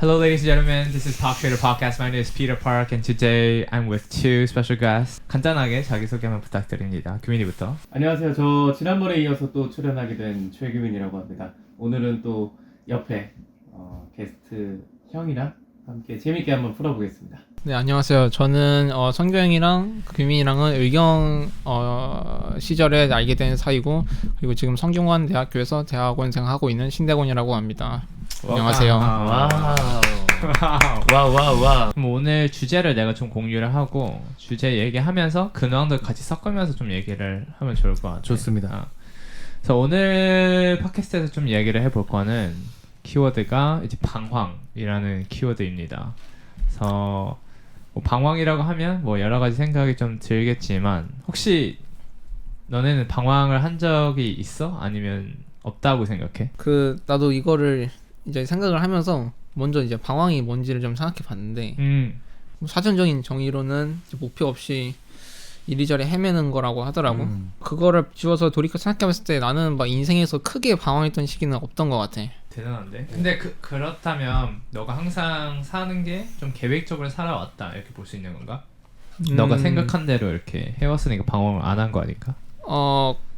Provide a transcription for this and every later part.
Hello, ladies and gentlemen. This is Talk Trader Podcast. My name is Peter Park, and today I'm with two special guests. 간단하게 자기소개 한번 부탁드립니다. 규민이부터. 안녕하세요. 저 지난번에 이어서 또 출연하게 된 최규민이라고 합니다. 오늘은 또 옆에 게스트 형이랑 함께 재밌게 한번 풀어보겠습니다. 네, 안녕하세요. 저는 성경이랑 규민이랑은 의경 시절에 알게 된 사이고, 그리고 지금 성균관 대학교에서 대학원생 하고 있는 신대곤이라고 합니다. 안녕하세요. 와우. 그럼 오늘 주제를 내가 좀 공유를 하고 주제 얘기하면서 근황도 같이 섞으면서 좀 얘기를 하면 좋을 것 같아요. 좋습니다. 그래서 오늘 팟캐스트에서 좀 얘기를 해볼 거는 키워드가 이제 방황이라는 키워드입니다. 그래서 뭐 방황이라고 하면 뭐 여러 가지 생각이 좀 들겠지만 혹시 너네는 방황을 한 적이 있어? 아니면 없다고 생각해? 나도 이거를 이제 생각을 하면서 먼저 이제 방황이 뭔지를 좀 생각해 봤는데, 사전적인 정의로는 이제 목표 없이 이리저리 헤매는 거라고 하더라고. 그거를 지워서 돌이켜 생각해봤을 때 나는 막 인생에서 크게 방황했던 시기는 없던 것 같아. 대단한데? 근데 그렇다면 너가 항상 사는 게 좀 계획적으로 살아왔다 이렇게 볼 수 있는 건가? 너가 생각한 대로 이렇게 해왔으니까 방황을 안 한 거 아닐까?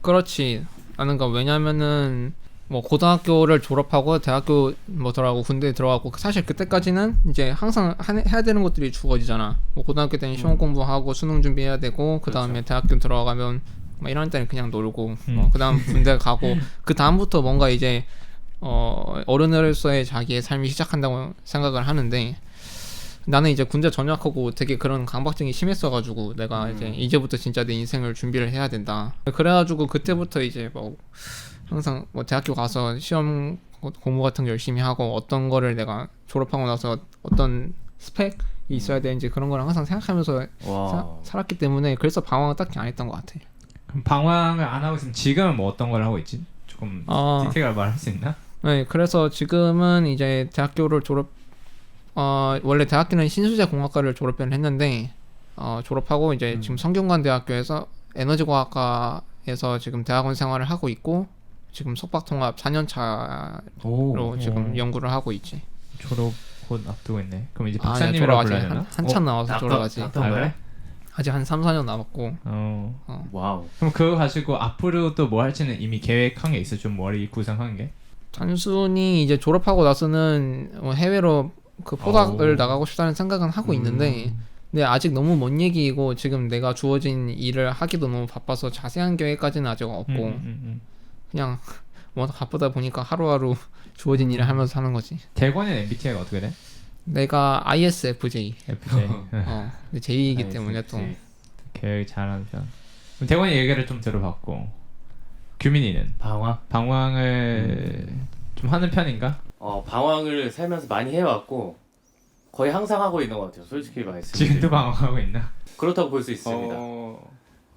그렇지. 나는 왜냐면은 뭐 고등학교를 졸업하고 대학교 뭐 들어가고 군대에 들어가고 사실 그때까지는 이제 항상 해야 되는 것들이 주어지잖아. 뭐 고등학교 때는 시험 공부하고 수능 준비해야 되고, 그 다음에 대학교 들어가면 막 1학년 때는 그냥 놀고, 그 다음 군대 가고, 그 다음부터 뭔가 이제 어른으로서의 자기의 삶이 시작한다고 생각을 하는데, 나는 이제 군대 전역하고 되게 그런 강박증이 심했어가지고 내가 이제부터 진짜 내 인생을 준비를 해야 된다. 그래가지고 그때부터 이제 뭐 항상 뭐 대학교 가서 시험 공부 같은 거 열심히 하고, 어떤 거를 내가 졸업하고 나서 어떤 스펙이 있어야 되는지 그런 걸 항상 생각하면서 살았기 때문에, 그래서 방황을 딱히 안 했던 것 같아. 그럼 방황을 안 하고 있으면 지금은 뭐 어떤 걸 하고 있지? 조금 디테일하게 말할 수 있나? 네, 그래서 지금은 이제 대학교를 원래 대학교는 신소재공학과를 졸업을 했는데, 졸업하고 이제 지금 성균관 대학교에서 에너지공학과에서 지금 대학원 생활을 하고 있고, 지금 속박통합 4년차로 지금 연구를 하고 있지. 졸업 곧 앞두고 있네. 그럼 이제 졸업 박사님이라고 아직 불러야 되나? 한참 남아서 졸업하지. 그래? 아직 한 3-4년 남았고. 와우. 그럼 그거 가지고 앞으로 또 뭐 할지는 이미 계획한 게 있어? 좀 머리 구상한 게? 단순히 이제 졸업하고 나서는 해외로 그 포닥을 나가고 싶다는 생각은 하고 있는데, 근데 아직 너무 먼 얘기이고 지금 내가 주어진 일을 하기도 너무 바빠서 자세한 계획까지는 아직 없고, 그냥 워낙 바쁘다 보니까 하루하루 주어진 일을 하면서 사는 거지. 대권의 MBTI가 어떻게 돼? 내가 ISFJ. FJ. 근데 J이기 때문에 또 계획 잘하는 편. 그럼 대권의 얘기를 좀 들어봤고, 규민이는 방황을 좀 하는 편인가? 방황을 살면서 많이 해왔고 거의 항상 하고 있는 것 같아요. 솔직히 말씀드리면. 지금도 방황하고 있나? 그렇다고 볼 수 있습니다.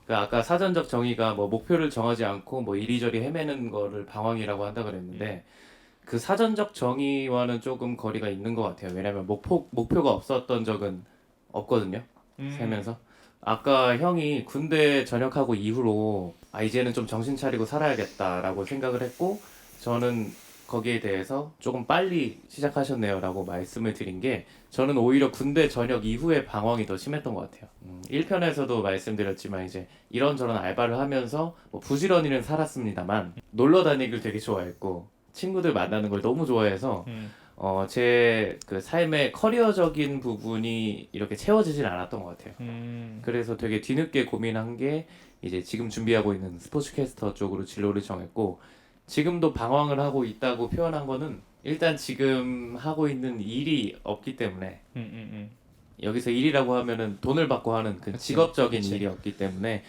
그러니까 아까 사전적 정의가 뭐 목표를 정하지 않고 뭐 이리저리 헤매는 거를 방황이라고 한다 그랬는데, 그 사전적 정의와는 조금 거리가 있는 것 같아요. 왜냐면 목표가 없었던 적은 없거든요. 살면서. 아까 형이 군대 전역하고 이후로 이제는 좀 정신 차리고 살아야겠다라고 생각을 했고, 저는 거기에 대해서 조금 빨리 시작하셨네요 라고 말씀을 드린 게, 저는 오히려 군대 전역 이후에 방황이 더 심했던 것 같아요. 1편에서도 말씀드렸지만 이제 이런저런 알바를 하면서 뭐 부지런히는 살았습니다만 놀러 다니기를 되게 좋아했고 친구들 만나는 걸 너무 좋아해서 제 그 삶의 커리어적인 부분이 이렇게 채워지진 않았던 것 같아요. 그래서 되게 뒤늦게 고민한 게 이제 지금 준비하고 있는 스포츠캐스터 쪽으로 진로를 정했고, 지금도 방황을 하고 있다고 표현한 거는 일단 지금 하고 있는 일이 없기 때문에, 여기서 일이라고 하면은 돈을 받고 하는 그 직업적인 일이 없기 때문에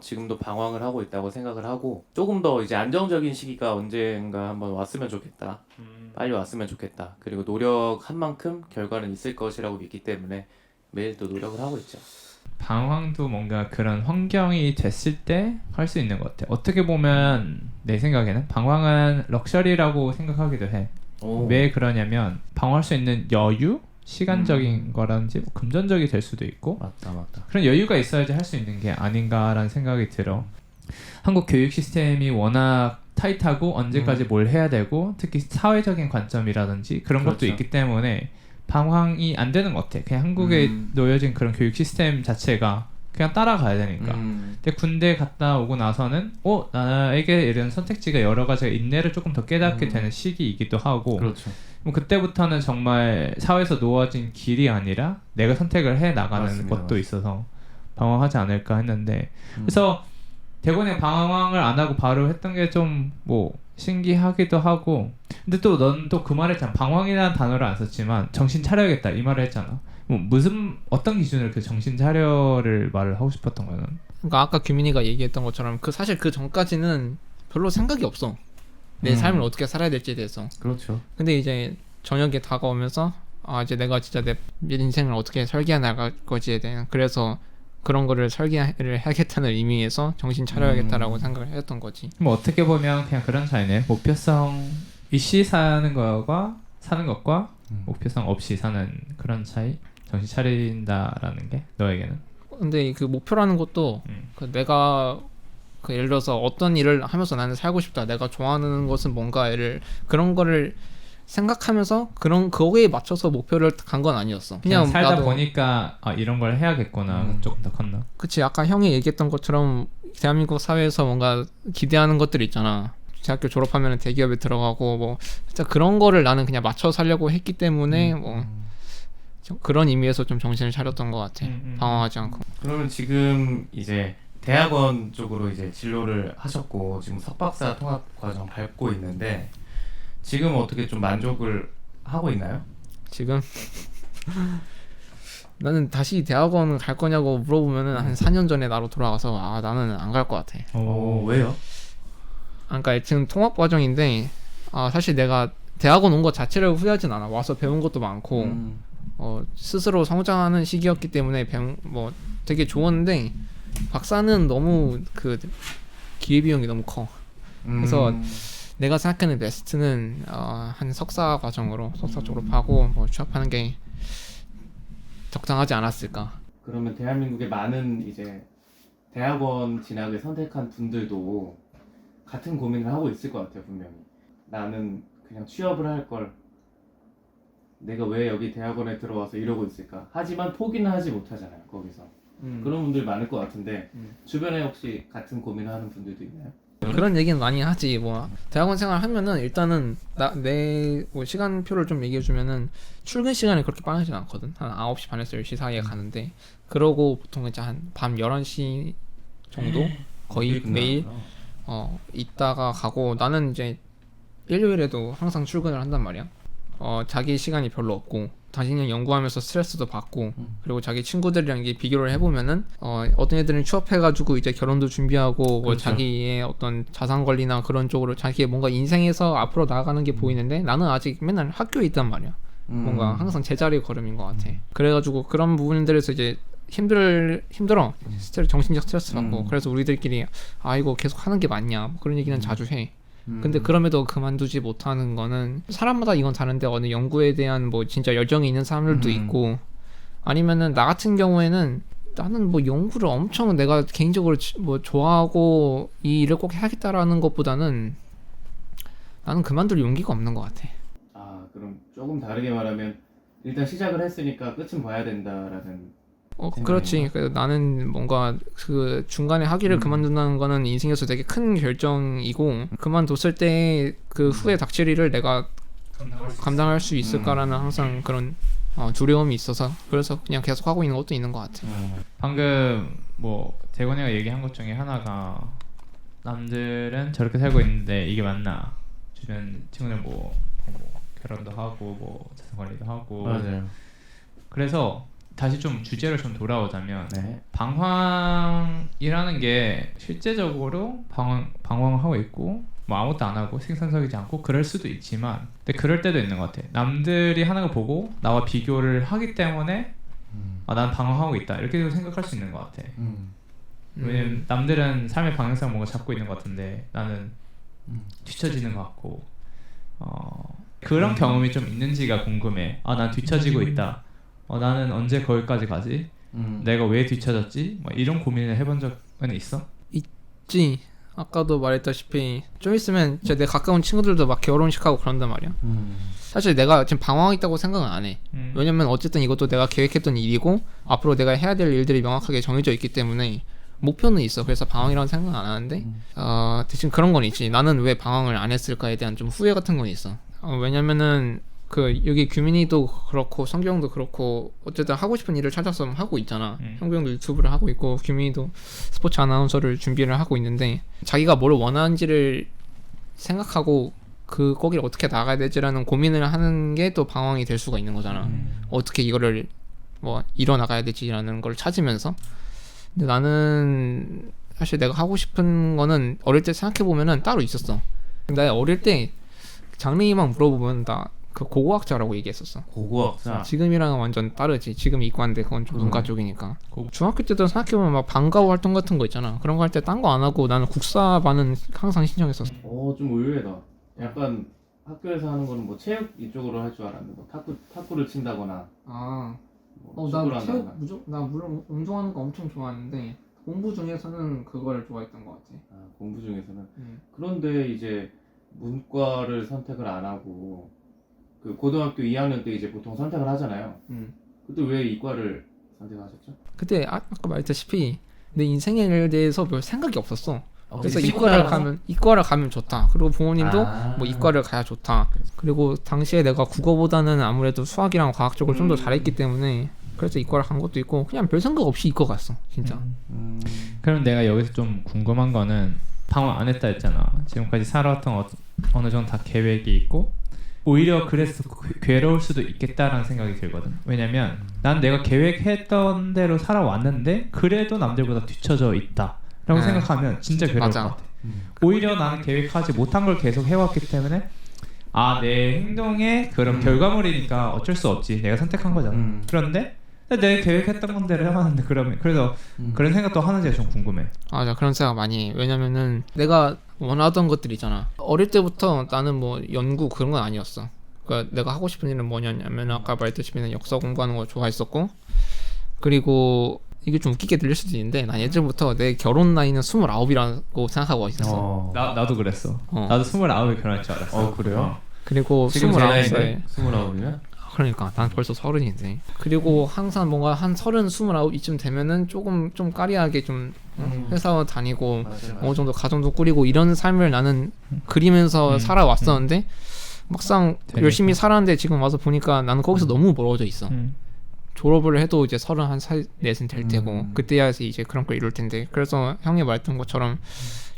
지금도 방황을 하고 있다고 생각을 하고, 조금 더 이제 안정적인 시기가 언젠가 한번 왔으면 좋겠다. 빨리 왔으면 좋겠다. 그리고 노력한 만큼 결과는 있을 것이라고 믿기 때문에 매일 또 노력을 하고 있죠. 방황도 뭔가 그런 환경이 됐을 때 할 수 있는 것 같아. 어떻게 보면 내 생각에는 방황은 럭셔리라고 생각하기도 해. 왜 그러냐면 방황할 수 있는 여유? 시간적인 거라든지 뭐 금전적이 될 수도 있고, 맞다. 그런 여유가 있어야지 할 수 있는 게 아닌가라는 생각이 들어. 한국 교육 시스템이 워낙 타이트하고 언제까지 뭘 해야 되고 특히 사회적인 관점이라든지 그런 것도 그렇죠. 있기 때문에 방황이 안 되는 것 같아. 그냥 한국에 놓여진 그런 교육 시스템 자체가 그냥 따라가야 되니까. 근데 군대 갔다 오고 나서는 나에게 이런 선택지가 여러 가지가 있네를 조금 더 깨닫게 되는 시기이기도 하고 그렇죠. 뭐 그때부터는 정말 사회에서 놓아진 길이 아니라 내가 선택을 해 나가는 맞습니다, 것도 맞습니다. 있어서 방황하지 않을까 했는데 그래서 대본에 방황을 안 하고 바로 했던 게 좀 뭐 신기하기도 하고 근데 또 넌 또 그 말 했잖아. 방황이라는 단어를 안 썼지만 정신 차려야겠다 이 말을 했잖아. 뭐 무슨 어떤 기준으로 그 정신 차려를 말을 하고 싶었던 거는? 그러니까 아까 규민이가 얘기했던 것처럼 그 사실 그 전까지는 별로 생각이 없어. 내 삶을 어떻게 살아야 될지에 대해서. 그렇죠. 근데 이제 저녁에 다가오면서 이제 내가 진짜 내 인생을 어떻게 설계해 나갈 거지에 대한 그래서 그런 거를 설계를 해야겠다는 의미에서 정신 차려야겠다라고 생각을 했던 거지. 뭐 어떻게 보면 그냥 그런 차이네. 목표성 있이 사는 것과 목표성 없이 사는 그런 차이. 정신 차린다라는 게 너에게는. 근데 그 목표라는 것도 그 내가 그 예를 들어서 어떤 일을 하면서 나는 살고 싶다. 내가 좋아하는 것은 뭔가를 그런 거를 생각하면서 그런 거기에 맞춰서 목표를 간 건 아니었어. 그냥 살다 나도 보니까 이런 걸 해야겠구나. 조금 더 컸나? 그치 아까 형이 얘기했던 것처럼 대한민국 사회에서 뭔가 기대하는 것들이 있잖아. 대학교 졸업하면 대기업에 들어가고 뭐 진짜 그런 거를 나는 그냥 맞춰 살려고 했기 때문에 뭐 그런 의미에서 좀 정신을 차렸던 것 같아. 방황하지 않고. 그러면 지금 이제 대학원 쪽으로 이제 진로를 하셨고 지금 석박사 통합 과정 밟고 있는데 지금 어떻게 좀 만족을 하고 있나요? 지금 나는 다시 대학원 갈 거냐고 물어보면은 한 4년 전에 나로 돌아가서 나는 안 갈 것 같아. 왜요? 그러니까 지금 통합 과정인데 사실 내가 대학원 온 것 자체를 후회하진 않아. 와서 배운 것도 많고 스스로 성장하는 시기였기 때문에 뭐 되게 좋았는데 박사는 너무 그 기회비용이 너무 커. 그래서 내가 생각하는 베스트는 한 석사 과정으로 석사 졸업하고 뭐 취업하는 게 적당하지 않았을까. 그러면 대한민국의 많은 이제 대학원 진학을 선택한 분들도 같은 고민을 하고 있을 것 같아요. 분명히 나는 그냥 취업을 할 걸 내가 왜 여기 대학원에 들어와서 이러고 있을까. 하지만 포기는 하지 못하잖아요. 거기서 그런 분들 많을 것 같은데 주변에 혹시 같은 고민을 하는 분들도 있나요? 그런 얘기는 많이 하지. 뭐 대학원 생활 하면은 일단은 내 뭐 시간표를 좀 얘기해 주면은 출근 시간이 그렇게 빠르진 않거든. 한 9시 반에서 10시 사이에 가는데 그러고 보통 이제 한 밤 11시 정도 거의 매일 있다가 가고 나는 이제 일요일에도 항상 출근을 한단 말이야. 자기 시간이 별로 없고 자신이 연구하면서 스트레스도 받고 그리고 자기 친구들이랑 이게 비교를 해보면은 어떤 애들은 취업해가지고 이제 결혼도 준비하고 뭐 그렇죠. 자기의 어떤 자산 관리나 그런 쪽으로 자기의 뭔가 인생에서 앞으로 나아가는 게 보이는데 나는 아직 맨날 학교에 있단 말이야. 뭔가 항상 제자리 걸음인 것 같아. 그래가지고 그런 부분들에서 이제 힘들어. 정신적 스트레스 받고 그래서 우리들끼리 이거 계속 하는 게 맞냐 뭐 그런 얘기는 자주 해. 근데 그럼에도 그만두지 못하는 거는 사람마다 이건 다른데 어느 연구에 대한 뭐 진짜 열정이 있는 사람들도 있고 아니면은 나 같은 경우에는 나는 뭐 연구를 엄청 내가 개인적으로 뭐 좋아하고 이 일을 꼭 해야겠다라는 것보다는 나는 그만둘 용기가 없는 것 같아. 그럼 조금 다르게 말하면 일단 시작을 했으니까 끝은 봐야 된다라는 그렇지. 그래서 나는 뭔가 그 중간에 학위를 그만둔다는 거는 인생에서 되게 큰 결정이고 그만뒀을 때 그 후에 닥칠 일을 내가 감당할 수 있을까라는 항상 그런 두려움이 있어서 그래서 그냥 계속 하고 있는 것도 있는 것 같아. 방금 뭐 대건이가 얘기한 것 중에 하나가 남들은 저렇게 살고 있는데 이게 맞나? 주변 친구들 뭐 결혼도 하고 뭐 자산 관리도 하고 맞아요. 그래서 다시 좀 주제로 좀 돌아오자면 네. 방황이라는 게 실제적으로 방황하고 있고 뭐 아무것도 안 하고 생산적이지 않고 그럴 수도 있지만 근데 그럴 때도 있는 것 같아. 남들이 하는 거 보고 나와 비교를 하기 때문에 난 방황하고 있다 이렇게 생각할 수 있는 것 같아. 왜냐면 남들은 삶의 방향성을 뭔가 잡고 있는 것 같은데 나는 뒤처지는 것 같고 그런 경험이 좀 있는지가 궁금해. 난 뒤처지고 있다. 나는 언제 거기까지 가지? 내가 왜 뒤처졌지? 뭐 이런 고민을 해본 적은 있어? 있지. 아까도 말했다시피 좀 있으면 이제 내 가까운 친구들도 막 결혼식하고 그런단 말이야. 사실 내가 지금 방황했다고 생각은 안 해. 왜냐면 어쨌든 이것도 내가 계획했던 일이고 앞으로 내가 해야 될 일들이 명확하게 정해져 있기 때문에 목표는 있어. 그래서 방황이라는 생각은 안 하는데 대신 그런 건 있지. 나는 왜 방황을 안 했을까에 대한 좀 후회 같은 건 있어. 왜냐면은 그 여기 규민이도 그렇고 성경도 그렇고 어쨌든 하고 싶은 일을 찾아서 하고 있잖아. 형규형도 유튜브를 하고 있고 규민이도 스포츠 아나운서를 준비를 하고 있는데 자기가 뭘 원하는지를 생각하고 그 거기를 어떻게 나가야 되지라는 고민을 하는 게 또 방황이 될 수가 있는 거잖아. 어떻게 이거를 뭐 이뤄 나가야 되지라는 걸 찾으면서. 근데 나는 사실 내가 하고 싶은 거는 어릴 때 생각해 보면은 따로 있었어. 나 어릴 때 장래희망 물어보면 나 그 고고학자라고 얘기했었어. 고고학자. 지금이랑은 완전 다르지. 지금 이과인데 그건 좀 문과 쪽이니까. 중학교 때도 생각해보면 막 방과후 활동 같은 거 있잖아. 그런 거 할 때 딴 거 안 하고 나는 국사반은 항상 신청했었어. 좀 의외다. 약간 학교에서 하는 거는 뭐 체육 이쪽으로 할 줄 알았는데 뭐 탁구를 친다거나 뭐 축구를 한다거나. 나 물론 운동하는 거 엄청 좋아하는데 공부 중에서는 그거를 좋아했던 것 같아. 공부 중에서는. 그런데 이제 문과를 선택을 안 하고 그 고등학교 2학년 때 이제 보통 선택을 하잖아요. 그때 왜 이과를 선택하셨죠? 그때 아까 말했다시피 내 인생에 대해서 별 생각이 없었어. 그래서 친구 이과를 가면 좋다. 그리고 부모님도 아. 뭐 이과를 가야 좋다. 그리고 당시에 내가 국어보다는 아무래도 수학이랑 과학 쪽을 좀 더 잘했기 때문에 그래서 이과를 간 것도 있고 그냥 별 생각 없이 이과 갔어 진짜. 그럼 내가 여기서 좀 궁금한 거는 방황 안 했다 했잖아. 지금까지 살아왔던 어느 정도 다 계획이 있고 오히려 그래서 괴로울 수도 있겠다라는 생각이 들거든. 왜냐면 난 내가 계획했던 대로 살아왔는데 그래도 남들보다 뒤처져 있다 라고 생각하면 진짜 괴로울 맞아. 것 같아. 오히려 나는 계획하지 못한 걸 계속 해왔기 때문에 내 행동의 그런 결과물이니까 어쩔 수 없지. 내가 선택한 거잖아. 그런데 내가 계획했던 건대로 해왔는데 그래서 그런 생각도 하는지가 좀 궁금해. 맞아, 그런 생각 많이 해. 왜냐면은 내가 원하던 것들 있잖아. 어릴 때부터 나는 뭐 연구 그런 건 아니었어. 그러니까 내가 하고 싶은 일은 뭐냐면 아까 말했다시피 역사 공부하는 거 좋아했었고, 그리고 이게 좀 웃기게 들릴 수도 있는데 난 예전부터 내 결혼 나이는 29이라고 생각하고 있었어. 나도 그랬어. 나도 29에 결혼할 줄 알았어. 그래요? 그리고 지금 제 나이인데 29에 29이면? 그러니까 난 벌써 30인데. 그리고 항상 뭔가 한 30, 29 이쯤 되면은 조금 좀 까리하게 좀 회사 다니고 맞아. 어느 정도 가정도 꾸리고 이런 삶을 나는 그리면서 살아왔었는데 막상 되게 열심히 살았는데 지금 와서 보니까 나는 거기서 너무 멀어져 있어. 졸업을 해도 이제 31살 넷은 될 테고 그때야지 이제 그런 걸 이룰 텐데. 그래서 형이 말했던 것처럼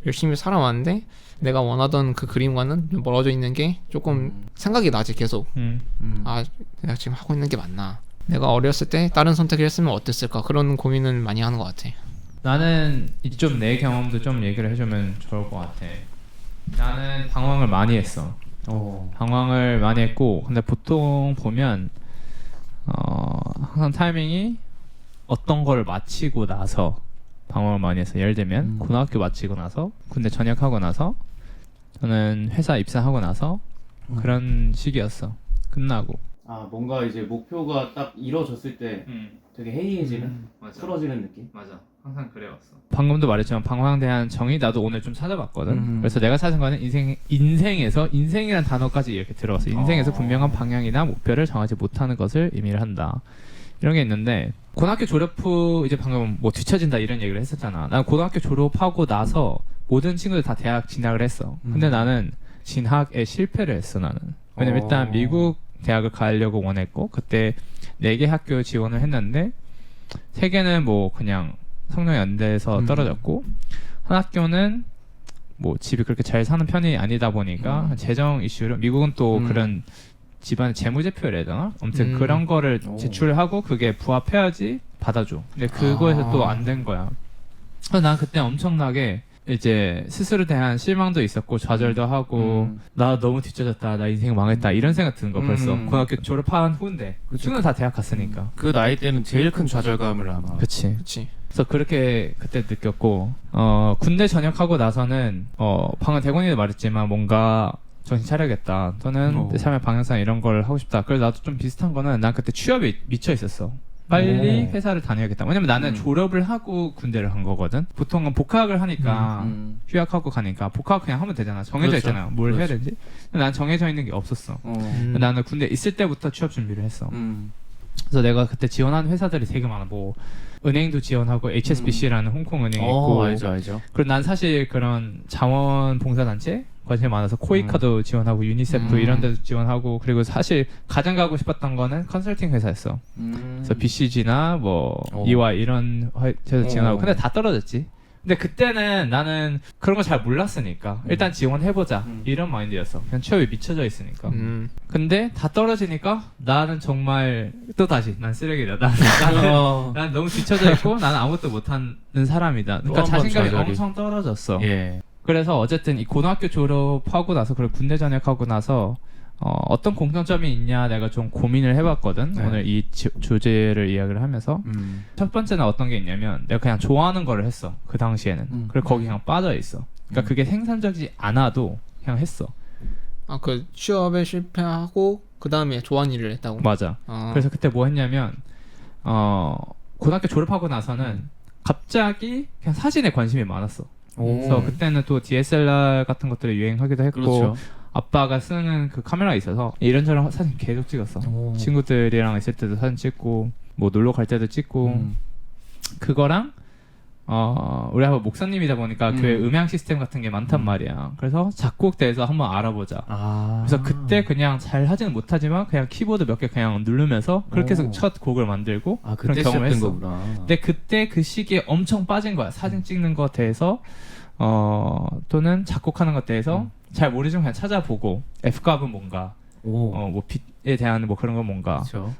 열심히 살아왔는데 내가 원하던 그 그림과는 좀 멀어져 있는 게 조금 생각이 나지 계속. 내가 지금 하고 있는 게 맞나? 내가 어렸을 때 다른 선택을 했으면 어땠을까? 그런 고민을 많이 하는 것 같아. 나는 이쪽 내 경험도 좀 얘기를 해주면 좋을 것 같아. 나는 방황을 많이 했어. 방황을 많이 했고, 근데 보통 보면 항상 타이밍이 어떤 걸 마치고 나서 방황을 많이 했어. 예를 들면 고등학교 마치고 나서, 군대 전역하고 나서, 저는 회사 입사하고 나서 그런 시기였어. 끝나고. 뭔가 이제 목표가 딱 이루어졌을 때 되게 해이해지는, 틀어지는 느낌? 맞아. 항상 그래왔어. 방금도 말했지만 방황에 대한 정의 나도 오늘 좀 찾아봤거든. 그래서 내가 찾은 거는 인생에서 인생이라는 단어까지 이렇게 들어왔어. 인생에서 분명한 방향이나 목표를 정하지 못하는 것을 의미를 한다. 이런 게 있는데 고등학교 졸업 후 이제 방금 뭐 뒤처진다 이런 얘기를 했었잖아. 난 고등학교 졸업하고 나서 모든 친구들 다 대학 진학을 했어. 근데 나는 진학에 실패를 했어. 나는. 왜냐면 일단 미국 대학을 가려고 원했고 그때 4개 학교 지원을 했는데 3개는 뭐 그냥 성적이 안 돼서 떨어졌고 한 학교는 뭐 집이 그렇게 잘 사는 편이 아니다 보니까 재정 이슈로 미국은 또 그런 집안의 재무제표를 해잖아. 아무튼 그런 거를 제출하고 그게 부합해야지 받아줘. 근데 그거에서 또 안 된 거야. 그래서 난 그때 엄청나게 이제 스스로에 대한 실망도 있었고 좌절도 하고 나 너무 뒤쳐졌다, 나 인생 망했다 이런 생각 드는 거 벌써 고등학교 졸업한 후인데 친구는 다 대학 갔으니까 그 나이 때는 제일 큰 좌절감을 아마. 그치. 그렇지. 그래서 그렇게 그때 느꼈고 군대 전역하고 나서는 방금 대건이도 말했지만 뭔가 정신 차려야겠다 또는 내 삶의 방향성 이런 걸 하고 싶다. 그래서 나도 좀 비슷한 거는 난 그때 취업에 미쳐 있었어. 빨리 오. 회사를 다녀야겠다. 왜냐면 나는 졸업을 하고 군대를 간 거거든. 보통은 복학을 하니까 휴학하고 가니까 복학 그냥 하면 되잖아. 정해져 그렇죠. 있잖아. 뭘 해야 그렇죠. 되지? 근데 난 정해져 있는 게 없었어. 나는 군대 있을 때부터 취업 준비를 했어. 그래서 내가 그때 지원한 회사들이 되게 많아. 뭐 은행도 지원하고 HSBC라는 홍콩 은행이 있고. 알죠. 그리고 난 사실 그런 자원봉사단체 관심이 많아서 코이카도 지원하고 유니세프 이런 데도 지원하고, 그리고 사실 가장 가고 싶었던 거는 컨설팅 회사였어. 그래서 BCG나 뭐 오. EY 이런 회사도 지원하고. 오. 근데 다 떨어졌지. 근데 그때는 나는 그런 거 잘 몰랐으니까 일단 지원해보자 이런 마인드였어. 그냥 취업에 미쳐져 있으니까. 근데 다 떨어지니까 나는 정말 또 다시 난 쓰레기다. 난 너무 뒤쳐져 있고 나는 아무것도 못하는 사람이다. 그러니까 또 한번 자신감이 좌절이. 엄청 떨어졌어. 예. 그래서 어쨌든 이 고등학교 졸업하고 나서, 그리고 군대 전역하고 나서 어떤 공통점이 있냐 내가 좀 고민을 해봤거든. 네. 오늘 이 주제를 이야기를 하면서 첫 번째는 어떤 게 있냐면 내가 그냥 좋아하는 거를 했어. 그 당시에는. 그리고 거기 그냥 빠져 있어. 그러니까 그게 생산적이지 않아도 그냥 했어. 아, 그 취업에 실패하고 그 다음에 좋아하는 일을 했다고? 맞아. 그래서 그때 뭐 했냐면 고등학교 졸업하고 나서는 갑자기 그냥 사진에 관심이 많았어. 그래서 그때는 또 DSLR 같은 것들이 유행하기도 했고, 그렇죠. 아빠가 쓰는 그 카메라가 있어서 이런저런 사진 계속 찍었어. 친구들이랑 있을 때도 사진 찍고, 뭐 놀러 갈 때도 찍고, 그거랑 우리 아빠 목사님이다 보니까 교회 음향 시스템 같은 게 많단 말이야. 그래서 작곡대에서 한번 알아보자. 그래서 그때 그냥 잘 하지는 못하지만 그냥 키보드 몇 개 그냥 누르면서 그렇게 해서 첫 곡을 만들고 그런 그때 경험을 시작된 했어. 거구나. 근데 그때 그 시기에 엄청 빠진 거야. 사진 찍는 것에 대해서 또는 작곡하는 것에 대해서 잘 모르지만 그냥 찾아보고 F값은 뭔가 뭐 빛에 대한 뭐 그런 건 뭔가 그렇죠.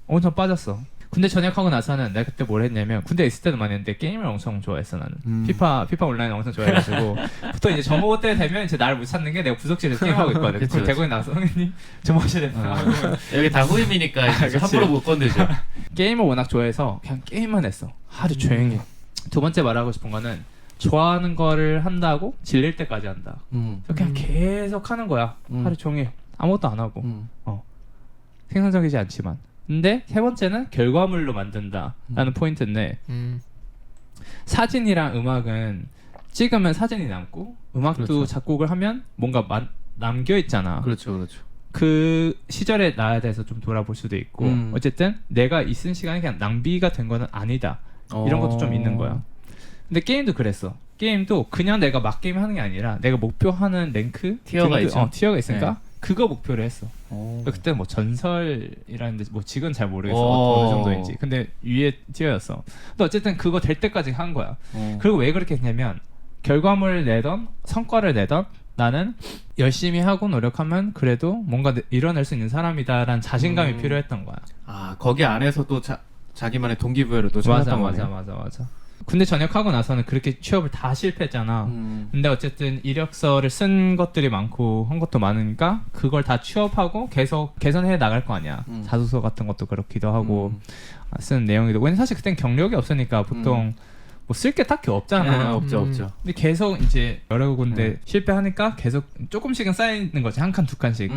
엄청 빠졌어. 군대 전역하고 나서는 내가 그때 뭘 했냐면, 군대 있을 때도 많이 했는데 게임을 엄청 좋아했어. 나는 피파 온라인 엄청 좋아해가지고 보통 이제 점호 때 되면 이제 나를 못 찾는 게 내가 부속실에서 게임하고 있거든. 그치, 그럼 대구에 나서 형님 점호실에 여기 다 후임이니까 이제 그치. 함부로 못 건들죠. 게임을 워낙 좋아해서 그냥 게임만 했어. 하루 종일. 두 번째 말하고 싶은 거는 좋아하는 거를 한다고 질릴 때까지 한다. 그래서 그냥 계속 하는 거야. 하루 종일 아무것도 안 하고. 생산적이지 않지만. 근데 세 번째는 결과물로 만든다라는 포인트인데, 사진이랑 음악은 찍으면 사진이 남고 음악도 그렇죠. 작곡을 하면 뭔가 남겨 있잖아. 그렇죠. 그 시절의 나에 대해서 좀 돌아볼 수도 있고, 어쨌든 내가 있은 시간이 그냥 낭비가 된 거는 아니다. 이런 것도 좀 있는 거야. 근데 게임도 그랬어. 게임도 그냥 내가 막 게임 하는 게 아니라 내가 목표하는 랭크 티어가 있죠. 티어가 있으니까 네. 그거 목표를 했어. 그때 뭐 전설이라는데 뭐 지금 잘 모르겠어. 어느 정도인지. 근데 위에 티어였어. 근데 어쨌든 그거 될 때까지 한 거야. 그리고 왜 그렇게 했냐면, 결과물을 내던 성과를 내던 나는 열심히 하고 노력하면 그래도 뭔가 이뤄낼 수 있는 사람이다라는 자신감이 필요했던 거야. 거기 안에서 또 자기만의 동기부여를 또 맞아. 찾았던 거네요. 군대 전역하고 나서는 그렇게 취업을 다 실패했잖아. 근데 어쨌든 이력서를 쓴 것들이 많고 한 것도 많으니까 그걸 다 취업하고 계속 개선해 나갈 거 아니야. 자소서 같은 것도 그렇기도 하고 쓴 내용이도. 왜냐면 사실 그땐 경력이 없으니까 보통 뭐 쓸 게 딱히 없잖아. 없죠. 근데 계속 이제 여러 군데 실패하니까 계속 조금씩은 쌓이는 거지. 한 칸 두 칸씩.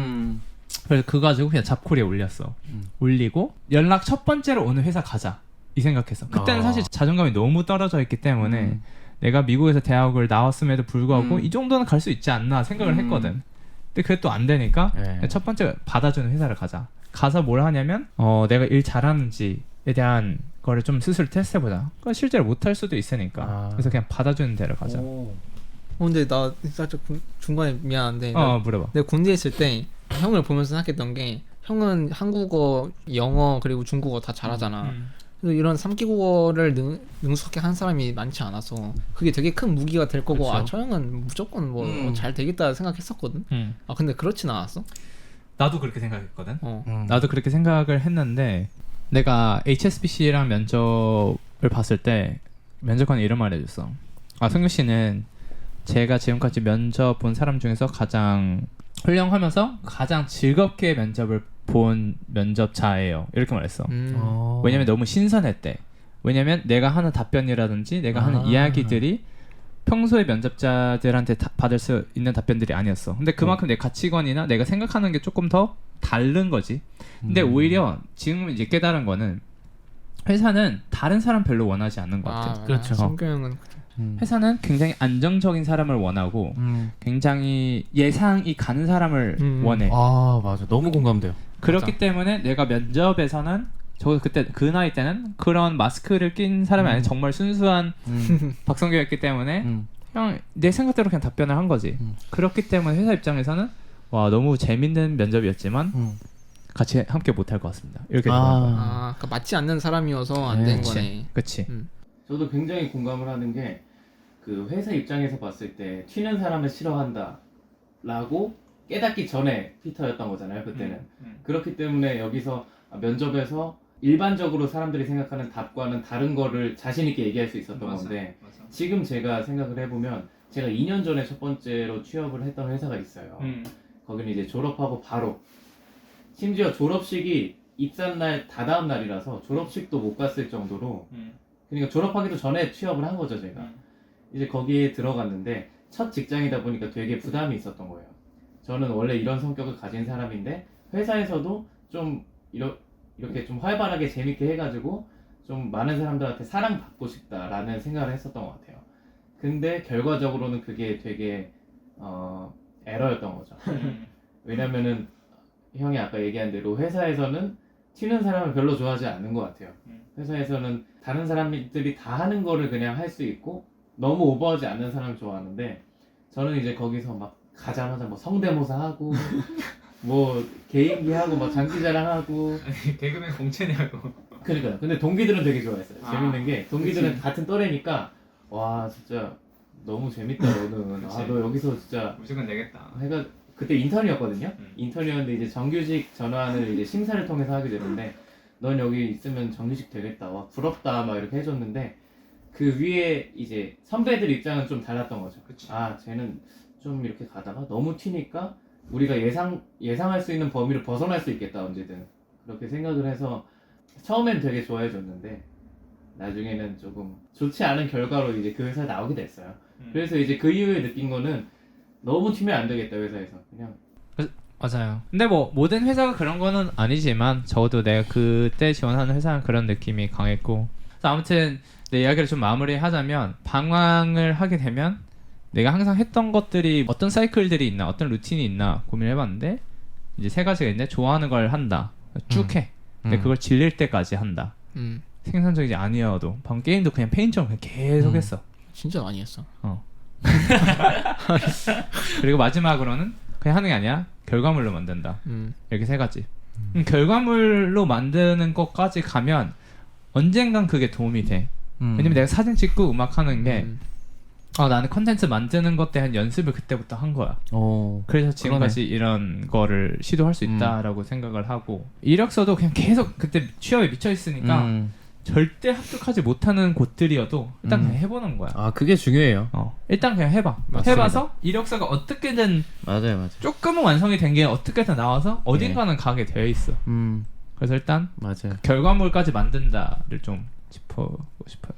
그래서 그거 가지고 그냥 잡코리에 올렸어. 올리고 연락 첫 번째로 오는 회사 가자 이 생각했어. 그때는 사실 자존감이 너무 떨어져 있기 때문에 내가 미국에서 대학을 나왔음에도 불구하고 이 정도는 갈 수 있지 않나 생각을 했거든. 근데 그게 또 안 되니까 첫 번째 받아주는 회사를 가자. 가서 뭘 하냐면 내가 일 잘하는지에 대한 거를 좀 스스로 테스트해보자. 그건 실제로 못할 수도 있으니까. 그래서 그냥 받아주는 데를 가자. 근데 나 살짝 중간에 미안한데 물어봐. 내가 군대에 있을 때 형을 보면서 생각했던 게, 형은 한국어, 영어 그리고 중국어 다 잘하잖아. 그래서 이런 3기 국어를 능숙하게 한 사람이 많지 않아서 그게 되게 큰 무기가 될 거고, 그쵸. 저 형은 무조건 뭐 잘 되겠다 생각했었거든. 근데 그렇진 않았어? 나도 그렇게 생각했거든. 나도 그렇게 생각을 했는데, 내가 HSBC랑 면접을 봤을 때 면접관이 이런 말 해줬어. 성규 씨는 제가 지금까지 면접 본 사람 중에서 가장 훌륭하면서 가장 즐겁게 면접을 본 면접자예요. 이렇게 말했어. 왜냐면 너무 신선했대. 왜냐면 내가 하는 답변이라든지 내가 하는 이야기들이 평소에 면접자들한테 받을 수 있는 답변들이 아니었어. 근데 그만큼 내 가치관이나 내가 생각하는 게 조금 더 다른 거지. 근데 오히려 지금 이제 깨달은 거는, 회사는 다른 사람 별로 원하지 않는 것 같아. 그렇죠. 성규 형은 회사는 굉장히 안정적인 사람을 원하고 굉장히 예상이 가는 사람을 원해. 아 맞아. 너무 공감돼요. 그렇기 맞아. 때문에 내가 면접에서는 저 그때 그 나이 때는 그런 마스크를 낀 사람이 아니라 정말 순수한 박성규였기 때문에 그냥 내 생각대로 그냥 답변을 한 거지. 그렇기 때문에 회사 입장에서는 와 너무 재밌는 면접이었지만 같이 함께 못할 것 같습니다. 이렇게 되는 거야. 그러니까 맞지 않는 사람이어서 안 된 네. 거네. 그치. 저도 굉장히 공감을 하는 게 그 회사 입장에서 봤을 때 튀는 사람을 싫어한다라고 깨닫기 전에 피터였던 거잖아요. 그때는. 그렇기 때문에 여기서 면접에서 일반적으로 사람들이 생각하는 답과는 다른 거를 자신 있게 얘기할 수 있었던 건데 지금 제가 생각을 해보면 제가 2년 전에 첫 번째로 취업을 했던 회사가 있어요. 거기는 이제 졸업하고 바로 심지어 졸업식이 입사날 다다음 날이라서 졸업식도 못 갔을 정도로 그러니까 졸업하기도 전에 취업을 한 거죠 제가. 이제 거기에 들어갔는데 첫 직장이다 보니까 되게 부담이 있었던 거예요. 저는 원래 이런 성격을 가진 사람인데 회사에서도 좀 이렇게 좀 활발하게 재밌게 해가지고 좀 많은 사람들한테 사랑받고 싶다라는 생각을 했었던 것 같아요. 근데 결과적으로는 그게 되게 에러였던 거죠. 왜냐면은 형이 아까 얘기한 대로 회사에서는 튀는 사람을 별로 좋아하지 않는 것 같아요. 회사에서는 다른 사람들이 다 하는 거를 그냥 할 수 있고 너무 오버하지 않는 사람을 좋아하는데 저는 이제 거기서 막 가자마자 뭐 성대모사 하고 뭐 개인기 하고 막 장기자랑하고 개그맨 공채냐고. 그러니까요. 근데 동기들은 되게 좋아했어요. 아, 재밌는 게 동기들은 그치. 같은 또래니까 와 진짜 너무 재밌다 너는. 그치. 아 너 여기서 진짜 무조건 내겠다. 해가 그때 인턴이었거든요. 인턴이었는데 이제 정규직 전환을 이제 심사를 통해서 하게 되는데 넌 여기 있으면 정규직 되겠다. 와 부럽다 막 이렇게 해줬는데 그 위에 이제 선배들 입장은 좀 달랐던 거죠. 그치. 아 쟤는 좀 이렇게 가다가 너무 튀니까 우리가 예상할 수 있는 범위를 벗어날 수 있겠다 언제든 그렇게 생각을 해서 처음엔 되게 좋아해줬는데 나중에는 조금 좋지 않은 결과로 이제 그 회사에 나오게 됐어요. 그래서 이제 그 이후에 느낀 거는 너무 튀면 안 되겠다 회사에서 그냥. 맞아요. 근데 뭐 모든 회사가 그런 거는 아니지만 적어도 내가 그때 지원하는 회사는 그런 느낌이 강했고. 그래서 아무튼 내 이야기를 좀 마무리하자면 방황을 하게 되면 내가 항상 했던 것들이 어떤 사이클들이 있나 어떤 루틴이 있나 고민을 해봤는데 이제 세 가지가 있는데 좋아하는 걸 한다 쭉 해. 근데 그걸 질릴 때까지 한다. 생산적이지 아니어도 방금 게임도 그냥 페인처럼 그냥 계속 했어. 진짜 많이 했어. 그리고 마지막으로는 그냥 하는 게 아니야 결과물로 만든다. 이렇게 세 가지. 결과물로 만드는 것까지 가면 언젠간 그게 도움이 돼. 왜냐면 내가 사진 찍고 음악 하는 게 나는 컨텐츠 만드는 것 대한 연습을 그때부터 한 거야. 그래서 지금까지 이런 거를 시도할 수 있다라고 생각을 하고 이력서도 그냥 계속 그때 취업에 미쳐 있으니까 절대 합격하지 못하는 곳들이어도 일단 그냥 해보는 거야. 아 그게 중요해요. 일단 그냥 해봐. 맞습니다. 해봐서 이력서가 어떻게든 맞아요. 조금은 완성이 된 게 어떻게든 나와서 어딘가는 가게 되어 있어. 그래서 일단 맞아요. 결과물까지 만든다를 좀 짚어보고 싶어요.